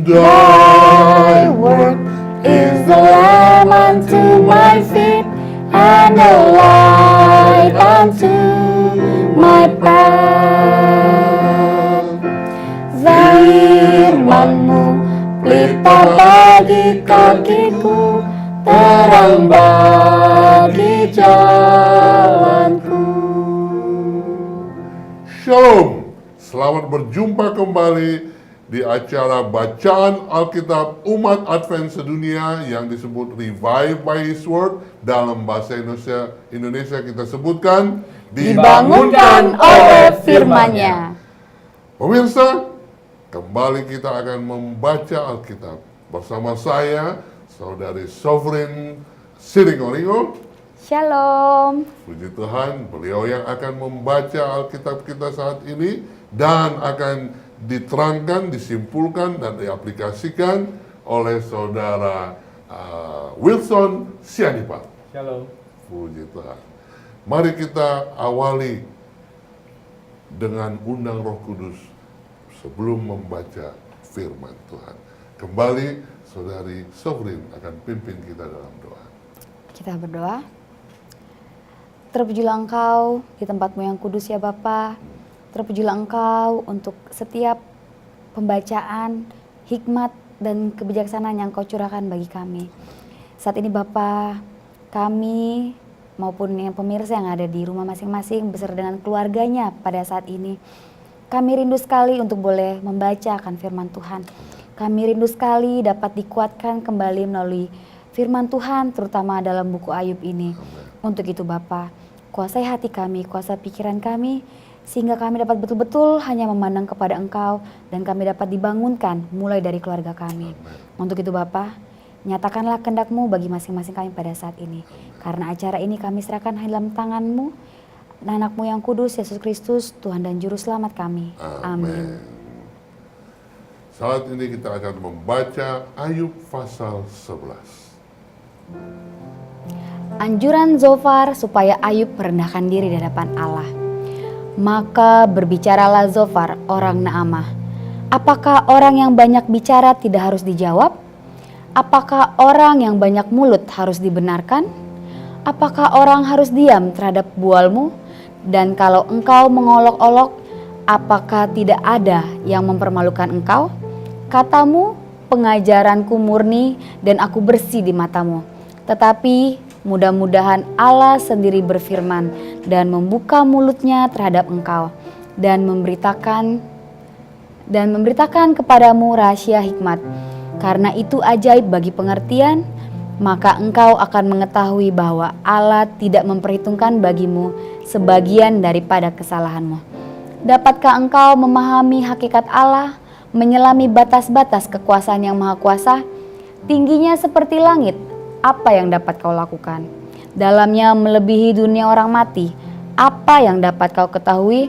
Thy word is the lamp unto my feet and a light unto my path. Firman-Mu pelita bagi kakiku, terang bagi jalanku. Shalom, selamat berjumpa kembali di acara Bacaan Alkitab Umat Advent Sedunia yang disebut Revive by His Word. Dalam bahasa Indonesia kita sebutkan Dibangunkan oleh firman-Nya. Pemirsa, kembali kita akan membaca Alkitab bersama saya, Saudari Sovereign Siringoringo. Shalom. Puji Tuhan, beliau yang akan membaca Alkitab kita saat ini dan akan diterangkan, disimpulkan, dan diaplikasikan oleh Saudara Wilson Sianipar. Shalom. Puji Tuhan. Mari kita awali dengan undang Roh Kudus sebelum membaca firman Tuhan. Kembali, Saudari Sovereign akan pimpin kita dalam doa. Kita berdoa. Terpujilah Engkau di tempatmu yang kudus ya Bapa. Terpujilah Engkau untuk setiap pembacaan, hikmat, dan kebijaksanaan yang Kau curahkan bagi kami. Saat ini Bapa, kami maupun yang pemirsa yang ada di rumah masing-masing beserta dengan keluarganya pada saat ini, kami rindu sekali untuk boleh membaca akan firman Tuhan. Kami rindu sekali dapat dikuatkan kembali melalui firman Tuhan, terutama dalam buku Ayub ini. Untuk itu Bapa, kuasai hati kami, kuasai pikiran kami, sehingga kami dapat betul-betul hanya memandang kepada Engkau dan kami dapat dibangunkan mulai dari keluarga kami. Untuk itu Bapa, nyatakanlah kehendak-Mu bagi masing-masing kami pada saat ini. Karena acara ini kami serahkan dalam tangan-Mu, anak-Mu yang kudus, Yesus Kristus, Tuhan dan Juru Selamat kami. Amin. Saat ini kita akan membaca Ayub pasal 11. Anjuran Zofar supaya Ayub merendahkan diri di hadapan Allah. Maka berbicaralah Zofar orang Naamah. Apakah orang yang banyak bicara tidak harus dijawab? Apakah orang yang banyak mulut harus dibenarkan? Apakah orang harus diam terhadap bualmu? Dan kalau engkau mengolok-olok, apakah tidak ada yang mempermalukan engkau? Katamu, pengajaranku murni dan aku bersih di matamu. Tetapi mudah-mudahan Allah sendiri berfirman dan membuka mulutnya terhadap engkau dan memberitakan kepadamu rahasia hikmat. Karena itu ajaib bagi pengertian, maka engkau akan mengetahui bahwa Allah tidak memperhitungkan bagimu sebagian daripada kesalahanmu. Dapatkah engkau memahami hakikat Allah, menyelami batas-batas kekuasaan yang maha kuasa? Tingginya seperti langit, apa yang dapat kau lakukan? Dalamnya melebihi dunia orang mati, apa yang dapat kau ketahui?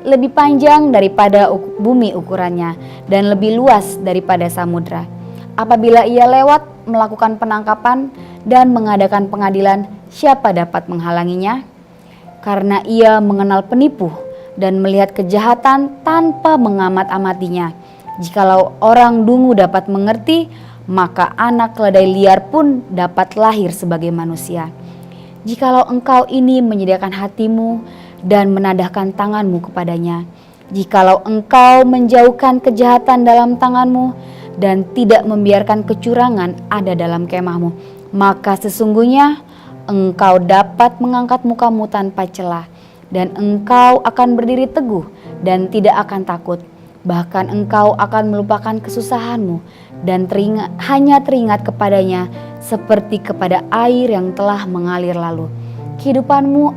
Lebih panjang daripada bumi ukurannya dan lebih luas daripada samudra. Apabila ia lewat melakukan penangkapan dan mengadakan pengadilan, siapa dapat menghalanginya? Karena ia mengenal penipu dan melihat kejahatan tanpa mengamat-amatinya. Jikalau orang dungu dapat mengerti, maka anak keledai liar pun dapat lahir sebagai manusia. Jikalau engkau ini menyediakan hatimu dan menadahkan tanganmu kepadanya, jikalau engkau menjauhkan kejahatan dalam tanganmu dan tidak membiarkan kecurangan ada dalam kemahmu, maka sesungguhnya engkau dapat mengangkat mukamu tanpa celah, dan engkau akan berdiri teguh dan tidak akan takut. Bahkan engkau akan melupakan kesusahanmu dan hanya teringat kepadanya seperti kepada air yang telah mengalir lalu. Kehidupanmu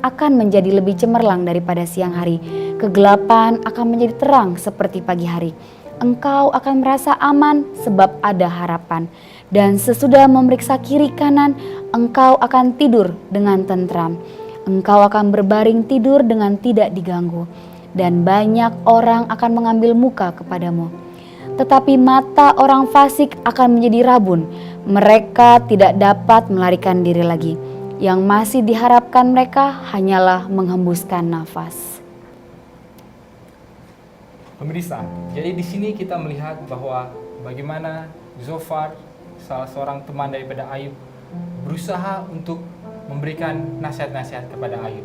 akan menjadi lebih cemerlang daripada siang hari. Kegelapan akan menjadi terang seperti pagi hari. Engkau akan merasa aman sebab ada harapan. Dan sesudah memeriksa kiri kanan, engkau akan tidur dengan tentram. Engkau akan berbaring tidur dengan tidak diganggu. Dan banyak orang akan mengambil muka kepadamu. Tetapi mata orang fasik akan menjadi rabun. Mereka tidak dapat melarikan diri lagi. Yang masih diharapkan mereka hanyalah menghembuskan nafas. Pemirsa, jadi di sini kita melihat bahwa bagaimana Zofar, salah seorang teman daripada Ayub, berusaha untuk memberikan nasihat-nasihat kepada Ayub.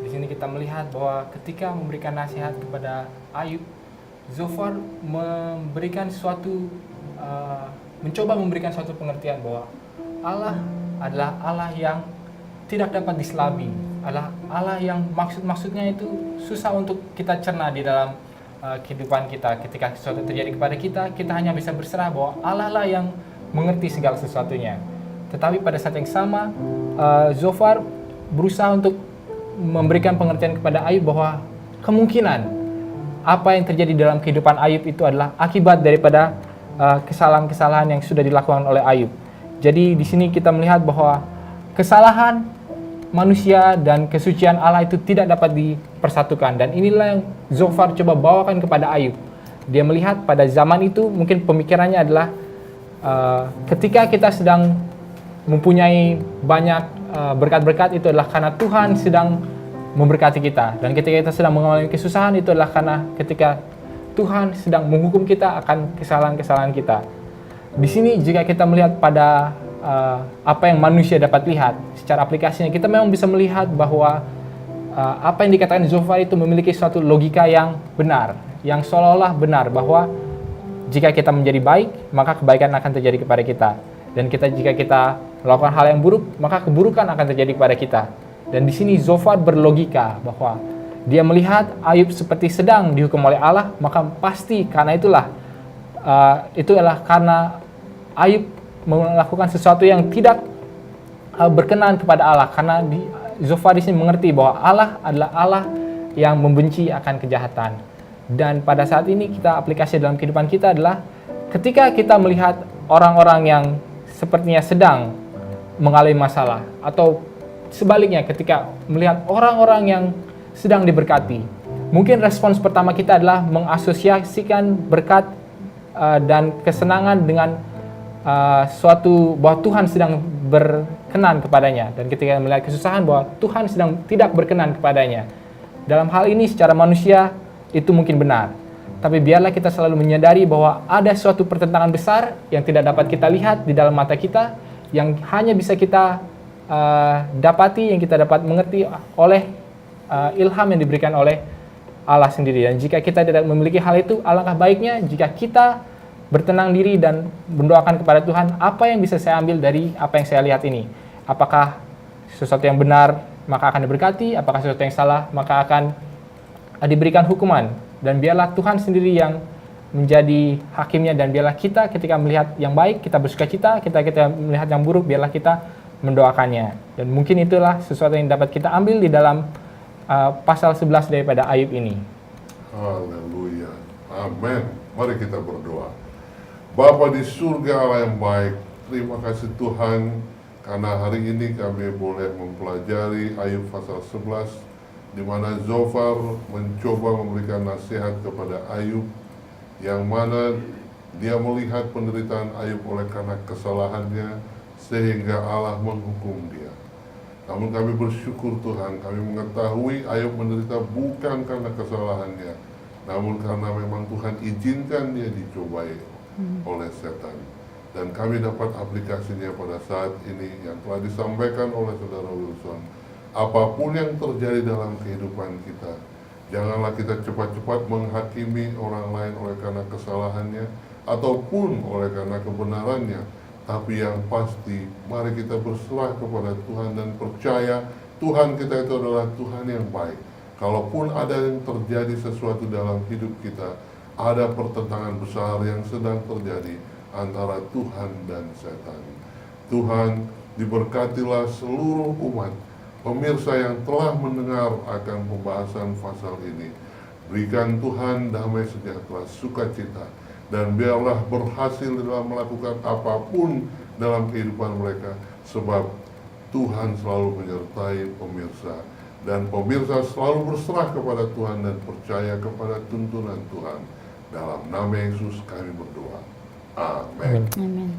Di sini kita melihat bahwa ketika memberikan nasihat kepada Ayub, Zofar mencoba memberikan suatu pengertian bahwa Allah adalah Allah yang tidak dapat diselami, Allah yang maksudnya itu susah untuk kita cerna di dalam kehidupan kita. Ketika sesuatu terjadi kepada kita, kita hanya bisa berserah bahwa Allah lah yang mengerti segala sesuatunya. Tetapi pada saat yang sama, Zofar berusaha untuk memberikan pengertian kepada Ayub bahwa kemungkinan apa yang terjadi dalam kehidupan Ayub itu adalah akibat daripada kesalahan-kesalahan yang sudah dilakukan oleh Ayub. Jadi di sini kita melihat bahwa kesalahan manusia dan kesucian Allah itu tidak dapat dipersatukan, dan inilah yang Zofar coba bawakan kepada Ayub. Dia melihat pada zaman itu mungkin pemikirannya adalah ketika kita sedang mempunyai banyak berkat-berkat itu adalah karena Tuhan sedang memberkati kita, dan ketika kita sedang mengalami kesusahan itu adalah karena ketika Tuhan sedang menghukum kita akan kesalahan-kesalahan kita. Di sini jika kita melihat pada apa yang manusia dapat lihat secara aplikasinya, kita memang bisa melihat bahwa apa yang dikatakan Zofar itu memiliki suatu logika yang benar, yang seolah-olah benar, bahwa jika kita menjadi baik, maka kebaikan akan terjadi kepada kita, dan jika kita melakukan hal yang buruk, maka keburukan akan terjadi kepada kita. Dan di sini Zofar berlogika bahwa dia melihat Ayub seperti sedang dihukum oleh Allah, maka pasti karena itulah itu adalah karena Ayub melakukan sesuatu yang tidak berkenan kepada Allah, karena Zofar di sini mengerti bahwa Allah adalah Allah yang membenci akan kejahatan. Dan pada saat ini kita aplikasi dalam kehidupan kita adalah ketika kita melihat orang-orang yang sepertinya sedang mengalami masalah, atau sebaliknya ketika melihat orang-orang yang sedang diberkati, mungkin respons pertama kita adalah mengasosiasikan berkat dan kesenangan dengan suatu bahwa Tuhan sedang berkenan kepadanya, dan ketika melihat kesusahan bahwa Tuhan sedang tidak berkenan kepadanya. Dalam hal ini secara manusia itu mungkin benar, tapi biarlah kita selalu menyadari bahwa ada suatu pertentangan besar yang tidak dapat kita lihat di dalam mata kita, yang hanya bisa kita dapati, yang kita dapat mengerti oleh ilham yang diberikan oleh Allah sendiri. Dan jika kita tidak memiliki hal itu, alangkah baiknya jika kita bertenang diri dan mendoakan kepada Tuhan, apa yang bisa saya ambil dari apa yang saya lihat ini? Apakah sesuatu yang benar maka akan diberkati, apakah sesuatu yang salah maka akan diberikan hukuman. Dan biarlah Tuhan sendiri yang menjadi hakimnya, dan biarlah kita ketika melihat yang baik kita bersuka cita, kita melihat yang buruk biarlah kita mendoakannya. Dan mungkin itulah sesuatu yang dapat kita ambil di dalam pasal 11 daripada Ayub ini. Haleluya, amin. Mari kita berdoa. Bapa di surga, Allah yang baik, terima kasih Tuhan karena hari ini kami boleh mempelajari Ayub pasal 11, di mana Zofar mencoba memberikan nasihat kepada Ayub, yang mana dia melihat penderitaan Ayub oleh karena kesalahannya sehingga Allah menghukum dia. Namun kami bersyukur Tuhan, kami mengetahui Ayub menderita bukan karena kesalahannya, namun karena memang Tuhan izinkan dia dicobai oleh setan. Dan kami dapat aplikasinya pada saat ini yang telah disampaikan oleh Saudara Wilson. Apapun yang terjadi dalam kehidupan kita, janganlah kita cepat-cepat menghakimi orang lain oleh karena kesalahannya ataupun oleh karena kebenarannya. Tapi yang pasti, mari kita berserah kepada Tuhan dan percaya Tuhan kita itu adalah Tuhan yang baik. Kalaupun ada yang terjadi sesuatu dalam hidup kita, ada pertentangan besar yang sedang terjadi antara Tuhan dan setan. Tuhan, diberkatilah seluruh umat, pemirsa yang telah mendengar akan pembahasan pasal ini. Berikan Tuhan damai sejahtera, sukacita, dan biarlah berhasil dalam melakukan apapun dalam kehidupan mereka, sebab Tuhan selalu menyertai pemirsa, dan pemirsa selalu berserah kepada Tuhan dan percaya kepada tuntunan Tuhan. Dalam nama Yesus kami berdoa. Amin. Amin.